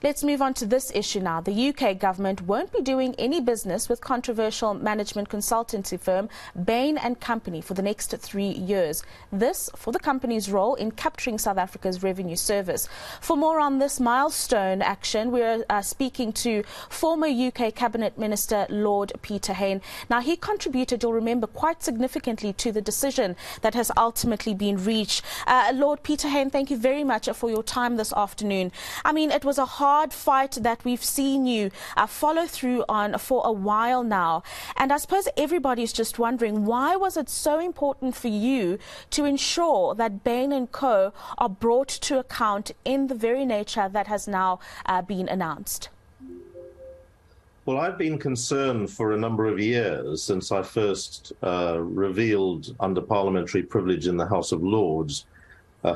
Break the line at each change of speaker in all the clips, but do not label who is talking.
Let's move on to this issue now. The UK government won't be doing any business with controversial management consultancy firm Bain and Company for the next 3 years. This for the company's role in capturing South Africa's revenue service. For more on this milestone action, we're speaking to former UK Cabinet Minister Lord Peter Hain. Now, he contributed, you'll remember, quite significantly to the decision that has ultimately been reached. Lord Peter Hain, thank you very much for your time this afternoon. I mean, it was a hard fight that we've seen you follow through on for a while now. And I suppose everybody's just wondering, why was it so important for you to ensure that Bain and Co are brought to account in the very nature that has now been announced?
Well, I've been concerned for a number of years since I first revealed under parliamentary privilege in the House of Lords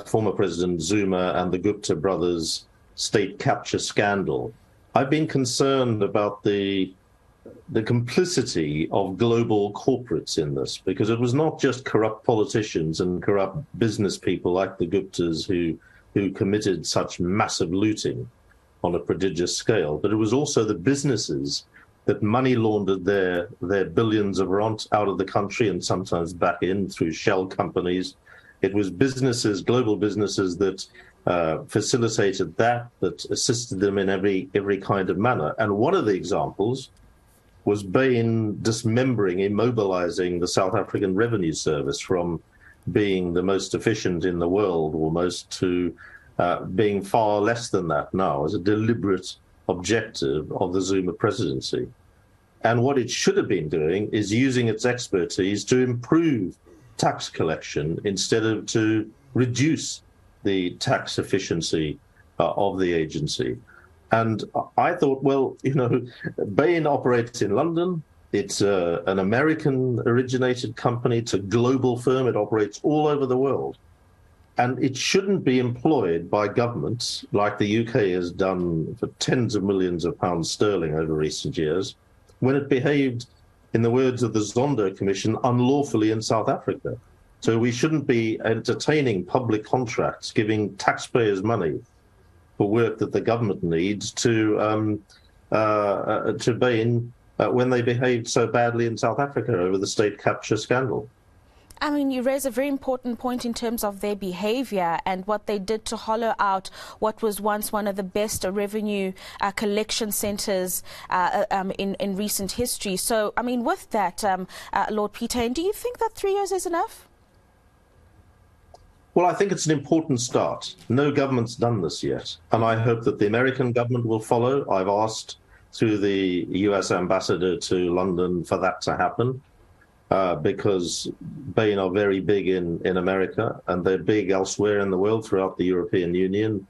former President Zuma and the Gupta brothers' state capture scandal. I've been concerned about the complicity of global corporates in this, because it was not just corrupt politicians and corrupt business people like the Guptas who committed such massive looting on a prodigious scale, but it was also the businesses that money laundered their billions of rand out of the country and sometimes back in through shell companies. It was businesses, global businesses, that facilitated that assisted them in every kind of manner. And one of the examples was Bain dismembering, immobilizing the South African Revenue Service from being the most efficient in the world almost to being far less than that now, as a deliberate objective of the Zuma presidency. And what it should have been doing is using its expertise to improve tax collection instead of to reduce the tax efficiency of the agency. And I thought, well, you know, Bain operates in London. It's an American-originated company. It's a global firm. It operates all over the world. And it shouldn't be employed by governments like the UK has done for tens of millions of pounds sterling over recent years, when it behaved, in the words of the Zondo Commission, unlawfully in South Africa. So we shouldn't be entertaining public contracts, giving taxpayers money for work that the government needs to Bain when they behaved so badly in South Africa over the state capture scandal.
I mean, you raise a very important point in terms of their behavior and what they did to hollow out what was once one of the best revenue collection centers in recent history. So, I mean, with that, Lord Peter Hain, do you think that 3 years is enough?
Well, I think it's an important start. No government's done this yet, and I hope that the American government will follow. I've asked through the US ambassador to London for that to happen. Because Bain are very big in America and they're big elsewhere in the world throughout the European Union.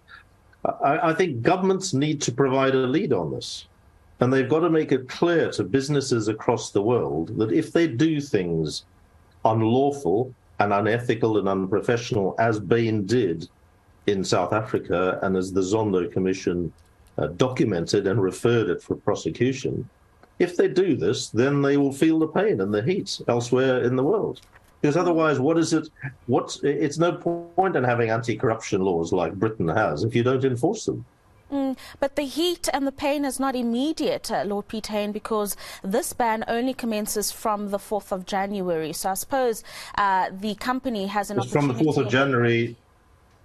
I think governments need to provide a lead on this. And they've got to make it clear to businesses across the world that if they do things unlawful and unethical and unprofessional, as Bain did in South Africa and as the Zondo Commission documented and referred it for prosecution, if they do this, then they will feel the pain and the heat elsewhere in the world. Because otherwise, it's no point in having anti-corruption laws like Britain has if you don't enforce them.
But the heat and the pain is not immediate, Lord Peter Hain, because this ban only commences from the 4th of January. So I suppose the company has an opportunity.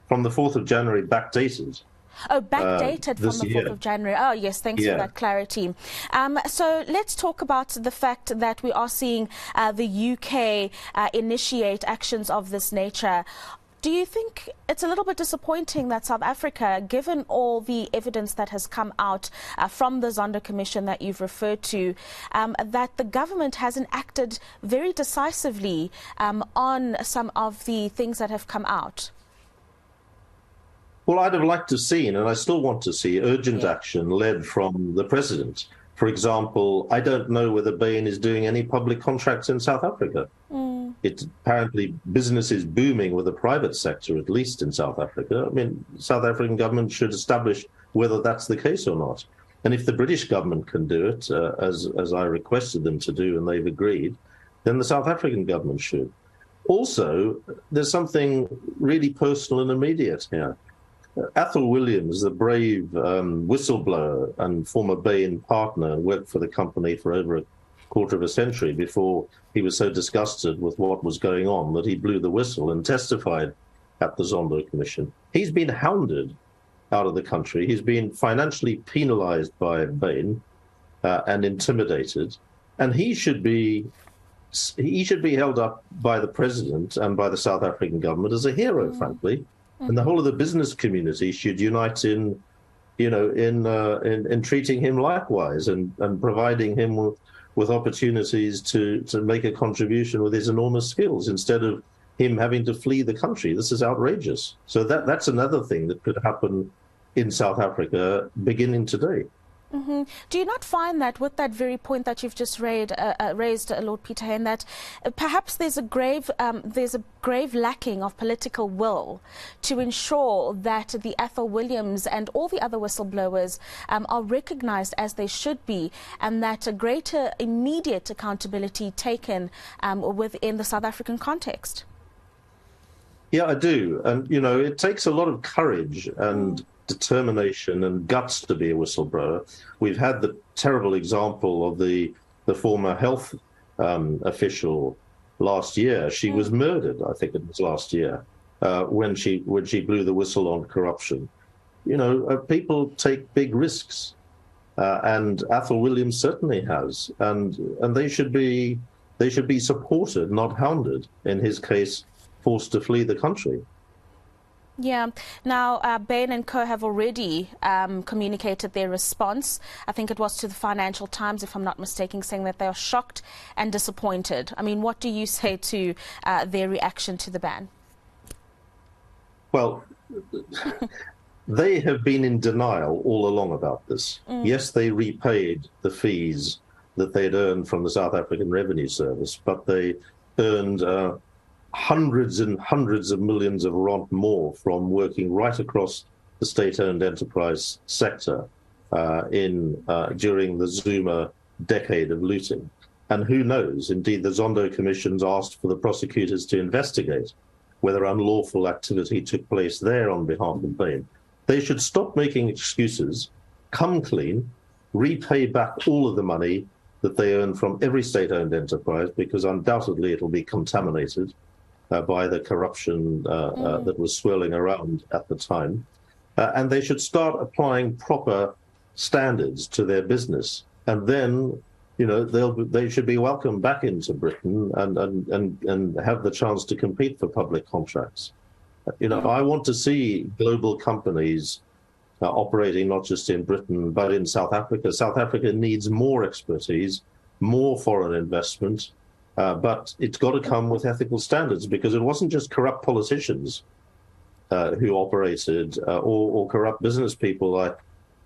From the 4th of January, backdated.
Oh, backdated from the 4th of January. Oh, yes, thanks for that clarity. So let's talk about the fact that we are seeing the UK initiate actions of this nature. Do you think it's a little bit disappointing that South Africa, given all the evidence that has come out from the Zondo Commission that you've referred to, that the government hasn't acted very decisively on some of the things that have come out?
Well, I'd have liked to see, and I still want to see, urgent action led from the president. For example, I don't know whether Bain is doing any public contracts in South Africa. It's apparently business is booming with the private sector, at least in South Africa. I mean, South African government should establish whether that's the case or not. And if the British government can do it, as I requested them to do, and they've agreed, then the South African government should. Also, there's something really personal and immediate here. Athol Williams, the brave whistleblower and former Bain partner, worked for the company for over a quarter of a century before he was so disgusted with what was going on that he blew the whistle and testified at the Zondo Commission. He's been hounded out of the country. He's been financially penalized by Bain and intimidated, and he should be held up by the president and by the South African government as a hero, frankly. And the whole of the business community should unite in treating him likewise and providing him with opportunities to make a contribution with his enormous skills instead of him having to flee the country. This is outrageous. So that's another thing that could happen in South Africa beginning today.
Mm-hmm. Do you not find that with that very point that you've just raised, Lord Peter Hain, that perhaps there's a grave lacking of political will to ensure that the Athol Williams and all the other whistleblowers are recognized as they should be, and that a greater immediate accountability taken within the South African context?
Yeah, I do. And, it takes a lot of courage and determination and guts to be a whistleblower. We've had the terrible example of the former health official last year. She was murdered, I think it was last year, when she blew the whistle on corruption. People take big risks, and Athol Williams certainly has, and they should be supported, not hounded. In his case, forced to flee the country.
Yeah. Now, Bain and Co have already communicated their response. I think it was to the Financial Times, if I'm not mistaken, saying that they are shocked and disappointed. I mean, what do you say to their reaction to the ban?
Well, they have been in denial all along about this. Yes, they repaid the fees that they'd earned from the South African Revenue Service, but they earned hundreds and hundreds of millions of rand more from working right across the state-owned enterprise sector during the Zuma decade of looting. And who knows, indeed, the Zondo Commission's asked for the prosecutors to investigate whether unlawful activity took place there on behalf of Bain. They should stop making excuses, come clean, repay back all of the money that they earn from every state-owned enterprise, because undoubtedly it'll be contaminated by the corruption that was swirling around at the time. And they should start applying proper standards to their business. And then, they should be welcomed back into Britain and have the chance to compete for public contracts. I want to see global companies operating not just in Britain, but in South Africa. South Africa needs more expertise, more foreign investment, but it's got to come with ethical standards, because it wasn't just corrupt politicians who operated or corrupt business people like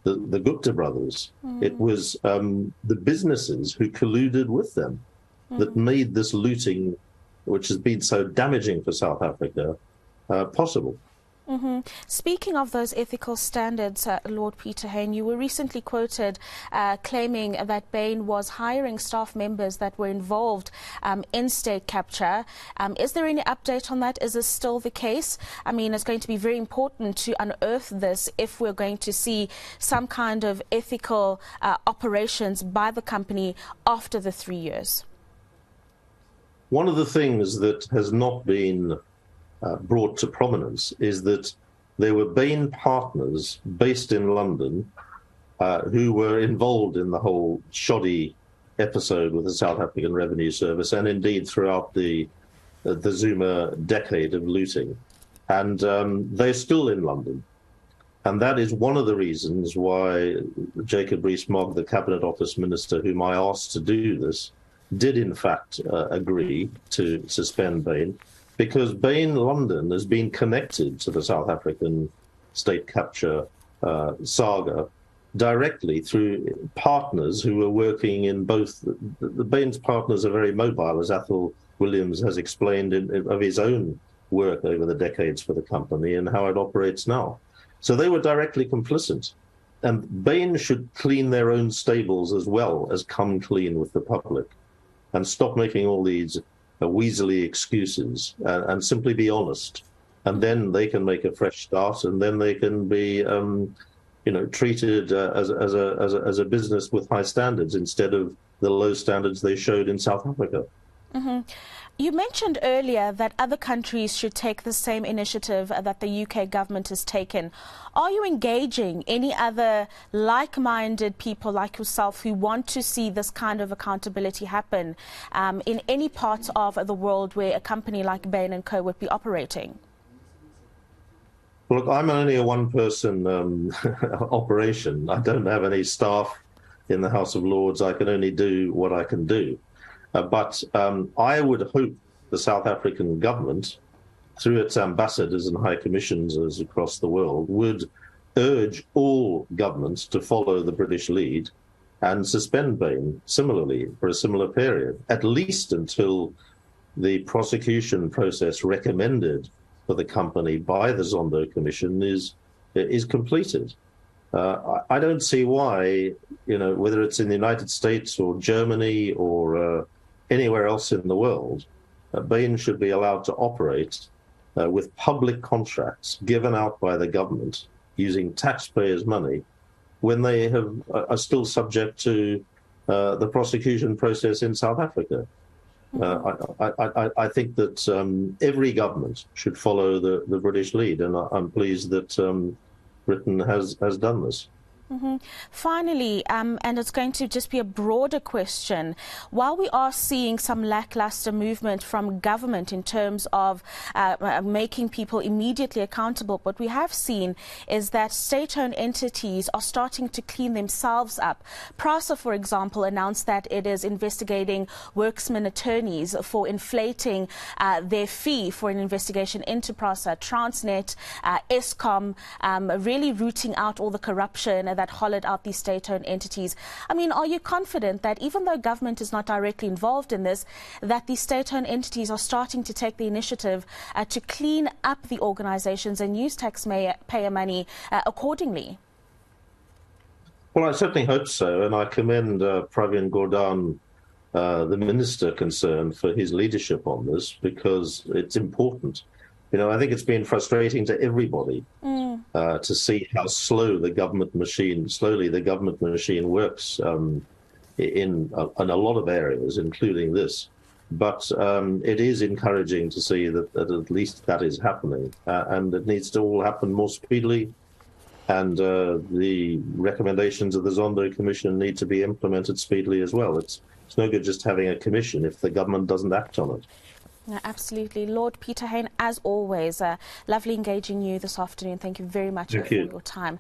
the Gupta brothers. It was the businesses who colluded with them that made this looting, which has been so damaging for South Africa, possible.
Speaking of those ethical standards, Lord Peter Hain, you were recently quoted claiming that Bain was hiring staff members that were involved in state capture. Is there any update on that? Is this still the case? I mean, it's going to be very important to unearth this if we're going to see some kind of ethical operations by the company after the 3 years.
One of the things that has not been brought to prominence is that there were Bain partners based in London who were involved in the whole shoddy episode with the South African Revenue Service, and indeed throughout the Zuma decade of looting. And they're still in London. And that is one of the reasons why Jacob Rees-Mogg, the Cabinet Office Minister, whom I asked to do this, did in fact agree to suspend Bain, because Bain London has been connected to the South African state capture saga directly through partners who were working in both. The Bain's partners are very mobile, as Athol Williams has explained of his own work over the decades for the company and how it operates now. So they were directly complicit. And Bain should clean their own stables as well as come clean with the public and stop making all these weaselly excuses and simply be honest and then they can make a fresh start, and then they can be treated as a business with high standards instead of the low standards they showed in South Africa.
Mm-hmm. You mentioned earlier that other countries should take the same initiative that the UK government has taken. Are you engaging any other like-minded people like yourself who want to see this kind of accountability happen in any part of the world where a company like Bain and Co would be operating?
Look, I'm only a one-person operation. I don't have any staff in the House of Lords. I can only do what I can do. But I would hope the South African government, through its ambassadors and high commissioners across the world, would urge all governments to follow the British lead and suspend Bain similarly for a similar period, at least until the prosecution process recommended for the company by the Zondo Commission is completed. I don't see why, whether it's in the United States or Germany or anywhere else in the world, Bain should be allowed to operate with public contracts given out by the government using taxpayers' money when they are still subject to the prosecution process in South Africa. I think that every government should follow the British lead, and I'm pleased that Britain has done this.
Mm-hmm. Finally, and it's going to just be a broader question, while we are seeing some lackluster movement from government in terms of making people immediately accountable, what we have seen is that state-owned entities are starting to clean themselves up. PRASA, for example, announced that it is investigating worksmen attorneys for inflating their fee for an investigation into PRASA. Transnet, Eskom, really rooting out all the corruption that hollowed out these state-owned entities. I mean, are you confident that even though government is not directly involved in this, that these state-owned entities are starting to take the initiative to clean up the organizations and use taxpayer money accordingly?
Well, I certainly hope so, and I commend Pravin Gordhan, the minister concerned, for his leadership on this, because it's important. I think it's been frustrating to everybody to see how slowly the government machine works in a lot of areas, including this. But it is encouraging to see that at least that is happening, and it needs to all happen more speedily. And the recommendations of the Zondo Commission need to be implemented speedily as well. It's no good just having a commission if the government doesn't act on it.
Absolutely. Lord Peter Hain, as always, lovely engaging you this afternoon. Thank you very much for your time.